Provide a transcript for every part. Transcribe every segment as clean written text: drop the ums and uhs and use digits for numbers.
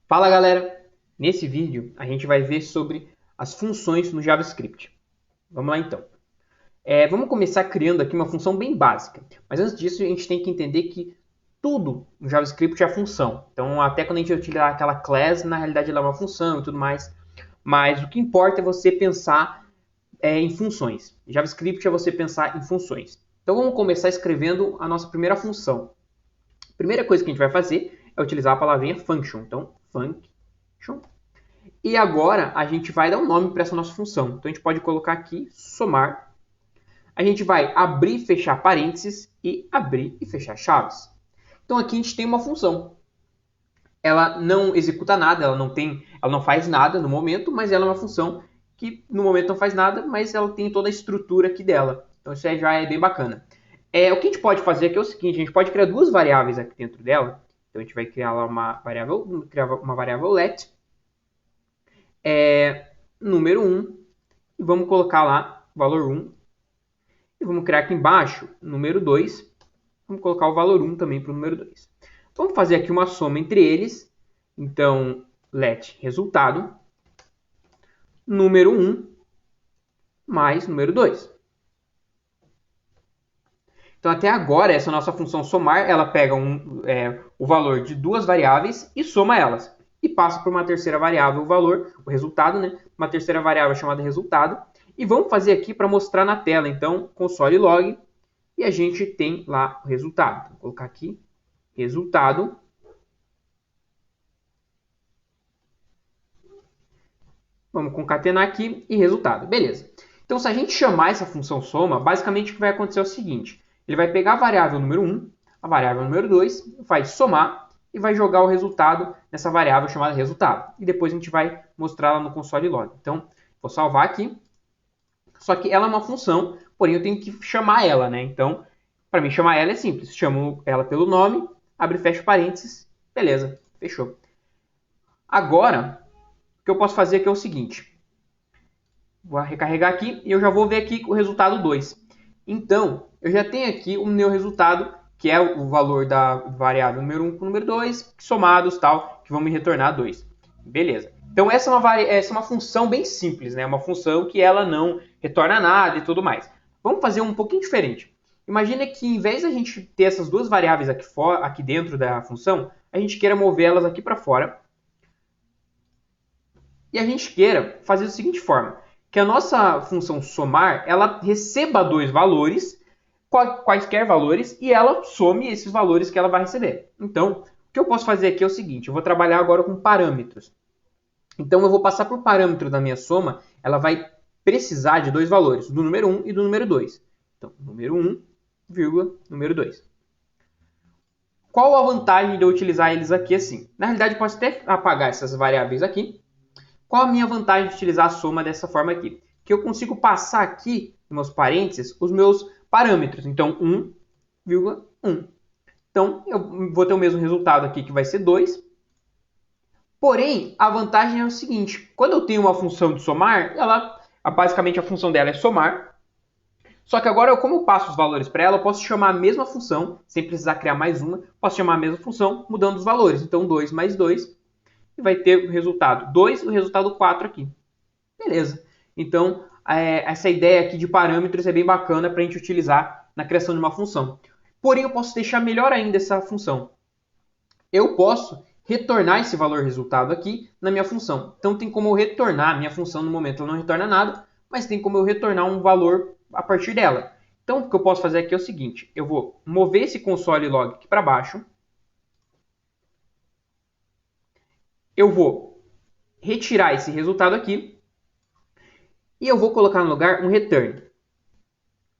Fala galera! Nesse vídeo a gente vai ver sobre as funções no JavaScript. Vamos lá então. Vamos começar criando aqui uma função bem básica. Mas antes disso a gente tem que entender que tudo no JavaScript é função. Então até quando a gente utilizar aquela class, na realidade ela é uma função e tudo mais. Mas o que importa é você pensar em funções. JavaScript é você pensar em funções. Então vamos começar escrevendo a nossa primeira função. A primeira coisa que a gente vai fazer é utilizar a palavrinha function. Então, function. E agora a gente vai dar um nome para essa nossa função. Então a gente pode colocar aqui somar. A gente vai abrir e fechar parênteses e abrir e fechar chaves. Então aqui a gente tem uma função. Ela não executa nada, ela não faz nada no momento, mas ela é uma função que no momento não faz nada, mas ela tem toda a estrutura aqui dela. Então isso aí já é bem bacana. O que a gente pode fazer aqui é o seguinte, a gente pode criar duas variáveis aqui dentro dela. Então a gente vai criar lá uma variável let, número 1, e vamos colocar lá valor 1. E vamos criar aqui embaixo número 2. Vamos colocar o valor 1 também para o número 2. Vamos fazer aqui uma soma entre eles. Então, let resultado, número 1 mais número 2. Então, até agora, essa nossa função somar, ela pega o valor de duas variáveis e soma elas. E passa por uma terceira variável o valor, o resultado, né? Uma terceira variável chamada resultado. E vamos fazer aqui para mostrar na tela. Então, console log e a gente tem lá o resultado. Vou colocar aqui, resultado. Vamos concatenar aqui e resultado. Beleza. Então, se a gente chamar essa função soma, basicamente o que vai acontecer é o seguinte. Ele vai pegar a variável número 1, a variável número 2, vai somar e vai jogar o resultado nessa variável chamada resultado. E depois a gente vai mostrar lá no console log. Então, vou salvar aqui. Só que ela é uma função, porém eu tenho que chamar ela, né? Então, para mim chamar ela é simples. Chamo ela pelo nome, abre e fecha parênteses. Beleza, fechou. Agora, o que eu posso fazer aqui é o seguinte. Vou recarregar aqui e eu já vou ver aqui o resultado 2. Então, eu já tenho aqui o meu resultado, que é o valor da variável número 1 com o número 2, somados, tal, que vão me retornar 2. Beleza. Então, essa é uma função bem simples, né? Uma função que ela não retorna nada e tudo mais. Vamos fazer um pouquinho diferente. Imagina que, em vez de a gente ter essas duas variáveis aqui dentro da função, a gente queira mover elas aqui para fora. E a gente queira fazer da seguinte forma, que a nossa função somar, ela receba dois valores, quaisquer valores, e ela some esses valores que ela vai receber. Então, o que eu posso fazer aqui é o seguinte, eu vou trabalhar agora com parâmetros. Então, eu vou passar por parâmetro da minha soma, ela vai precisar de dois valores, do número 1 e do número 2. Então, número 1, vírgula, número 2. Qual a vantagem de eu utilizar eles aqui assim? Na realidade, eu posso até apagar essas variáveis aqui. Qual a minha vantagem de utilizar a soma dessa forma aqui? Que eu consigo passar aqui, nos meus parênteses, os meus parâmetros. Então, 1,1. Então, eu vou ter o mesmo resultado aqui, que vai ser 2. Porém, a vantagem é o seguinte. Quando eu tenho uma função de somar, basicamente a função dela é somar. Só que agora, como eu passo os valores para ela, eu posso chamar a mesma função, sem precisar criar mais uma. Posso chamar a mesma função, mudando os valores. Então, 2 mais 2. E vai ter o resultado 2 e o resultado 4 aqui. Beleza. Então, essa ideia aqui de parâmetros é bem bacana para a gente utilizar na criação de uma função. Porém, eu posso deixar melhor ainda essa função. Eu posso retornar esse valor resultado aqui na minha função. Então, tem como eu retornar a minha função no momento, ela não retorna nada, mas tem como eu retornar um valor a partir dela. Então, o que eu posso fazer aqui é o seguinte, eu vou mover esse console log aqui para baixo, eu vou retirar esse resultado aqui e eu vou colocar no lugar um return.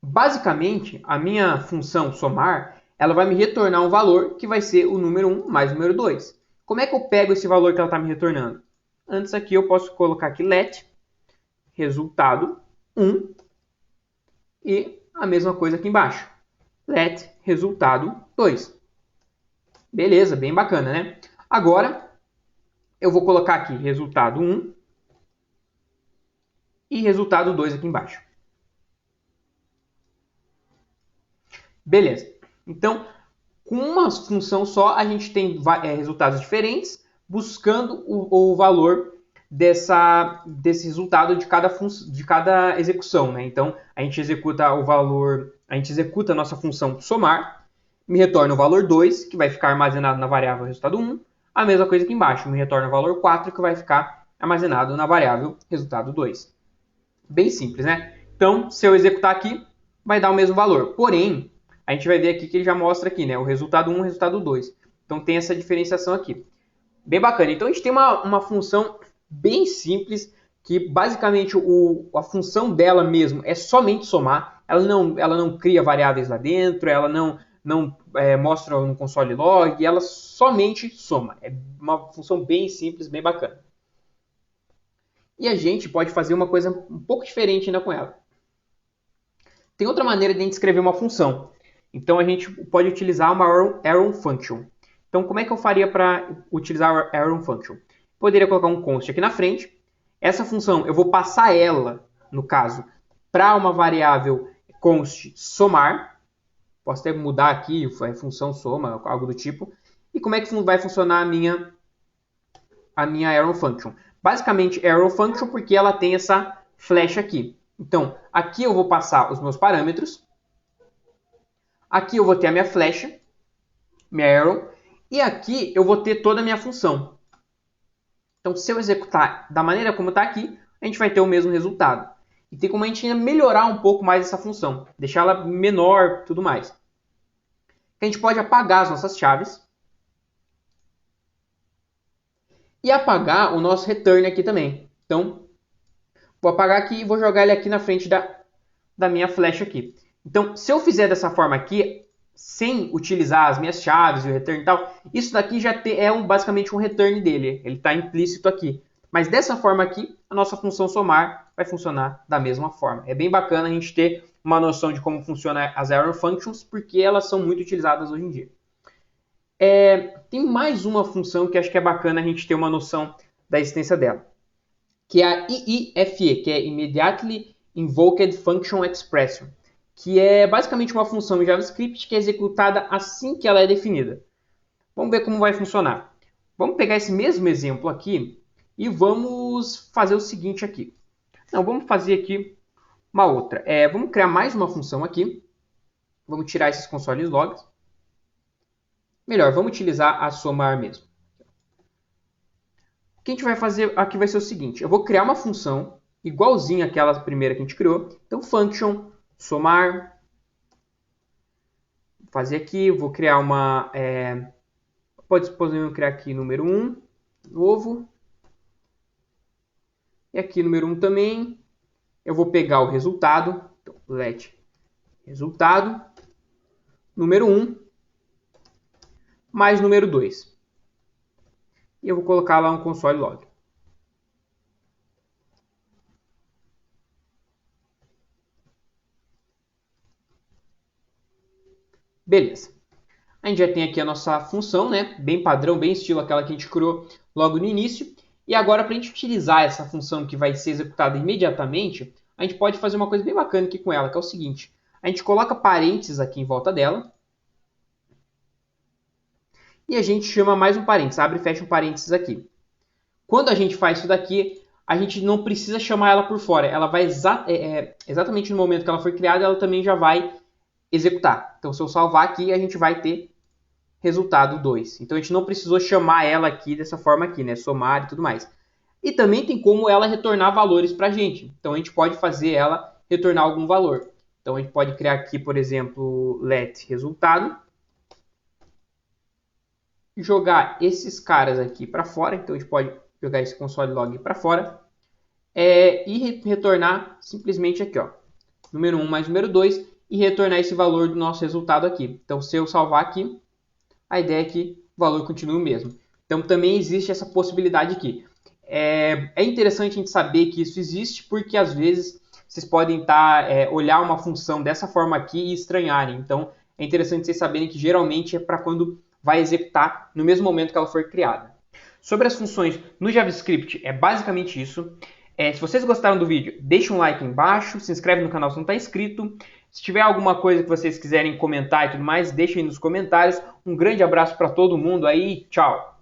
Basicamente, a minha função somar, ela vai me retornar um valor que vai ser o número 1 mais o número 2. Como é que eu pego esse valor que ela está me retornando? Antes aqui eu posso colocar aqui let resultado 1 e a mesma coisa aqui embaixo. Let resultado 2. Beleza, bem bacana, né? Agora, eu vou colocar aqui resultado 1 e resultado 2 aqui embaixo. Beleza. Então, com uma função só, a gente tem resultados diferentes, buscando o valor desse resultado de cada execução, né? Então, a gente executa o valor, a gente executa a nossa função somar, me retorna o valor 2, que vai ficar armazenado na variável resultado 1. A mesma coisa aqui embaixo, me retorna o valor 4, que vai ficar armazenado na variável resultado 2. Bem simples, né? Então, se eu executar aqui, vai dar o mesmo valor. Porém, a gente vai ver aqui que ele já mostra aqui, né? O resultado 1 e o resultado 2. Então, tem essa diferenciação aqui. Bem bacana. Então, a gente tem uma função bem simples, que basicamente a função dela mesmo é somente somar. Ela não cria variáveis lá dentro, ela não mostra no console log, ela somente soma. É uma função bem simples, bem bacana. E a gente pode fazer uma coisa um pouco diferente ainda com ela. Tem outra maneira de a gente escrever uma função. Então, a gente pode utilizar uma arrow function. Então, como é que eu faria para utilizar a arrow function? Poderia colocar um const aqui na frente. Essa função, eu vou passar ela, no caso, para uma variável const somar. Posso até mudar aqui, função soma, algo do tipo. E como é que vai funcionar a minha arrow function? Basicamente, arrow function porque ela tem essa flecha aqui. Então, aqui eu vou passar os meus parâmetros. Aqui eu vou ter a minha flecha, minha arrow. E aqui eu vou ter toda a minha função. Então, se eu executar da maneira como está aqui, a gente vai ter o mesmo resultado. E tem como a gente ainda melhorar um pouco mais essa função. Deixar ela menor e tudo mais. A gente pode apagar as nossas chaves. E apagar o nosso return aqui também. Então, vou apagar aqui e vou jogar ele aqui na frente da minha flecha aqui. Então, se eu fizer dessa forma aqui, sem utilizar as minhas chaves e o return e tal, isso daqui já basicamente um return dele. Ele está implícito aqui. Mas dessa forma aqui, a nossa função somar vai funcionar da mesma forma. É bem bacana a gente ter uma noção de como funciona as arrow functions, porque elas são muito utilizadas hoje em dia. Tem mais uma função que acho que é bacana a gente ter uma noção da existência dela, que é a IIFE, que é Immediately Invoked Function Expression, que é basicamente uma função em JavaScript que é executada assim que ela é definida. Vamos ver como vai funcionar. Vamos pegar esse mesmo exemplo aqui e vamos fazer o seguinte aqui. Não, vamos fazer aqui uma outra. Vamos criar mais uma função aqui. Vamos tirar esses console logs. Melhor, vamos utilizar a somar mesmo. O que a gente vai fazer aqui vai ser o seguinte. Eu vou criar uma função igualzinha àquela primeira que a gente criou. Então, function, somar. Vou fazer aqui, vou criar uma... podemos criar aqui número 1, novo. E aqui número 1 também. Eu vou pegar o resultado. Então, let resultado. Número 1. Mais número 2. E eu vou colocar lá um console log. Beleza. A gente já tem aqui a nossa função, né? Bem padrão, bem estilo aquela que a gente criou logo no início. E agora, para a gente utilizar essa função que vai ser executada imediatamente, a gente pode fazer uma coisa bem bacana aqui com ela, que é o seguinte. A gente coloca parênteses aqui em volta dela. E a gente chama mais um parênteses, abre e fecha um parênteses aqui. Quando a gente faz isso daqui, a gente não precisa chamar ela por fora. Ela vai exatamente no momento que ela foi criada, ela também já vai executar. Então, se eu salvar aqui, a gente vai ter resultado 2. Então, a gente não precisou chamar ela aqui dessa forma aqui, né? Somar e tudo mais. E também tem como ela retornar valores para a gente. Então, a gente pode fazer ela retornar algum valor. Então, a gente pode criar aqui, por exemplo, let resultado. Jogar esses caras aqui para fora. Então, a gente pode jogar esse console log para fora. E retornar simplesmente aqui, ó, número 1 mais número 2. E retornar esse valor do nosso resultado aqui. Então, se eu salvar aqui, a ideia é que o valor continue o mesmo. Então, também existe essa possibilidade aqui. É interessante a gente saber que isso existe, porque às vezes vocês podem olhar uma função dessa forma aqui e estranharem. Então, é interessante vocês saberem que geralmente é para quando vai executar no mesmo momento que ela for criada. Sobre as funções no JavaScript, é basicamente isso. Se vocês gostaram do vídeo, deixa um like aí embaixo, se inscreve no canal se não está inscrito. Se tiver alguma coisa que vocês quiserem comentar e tudo mais, deixem aí nos comentários. Um grande abraço para todo mundo aí, tchau!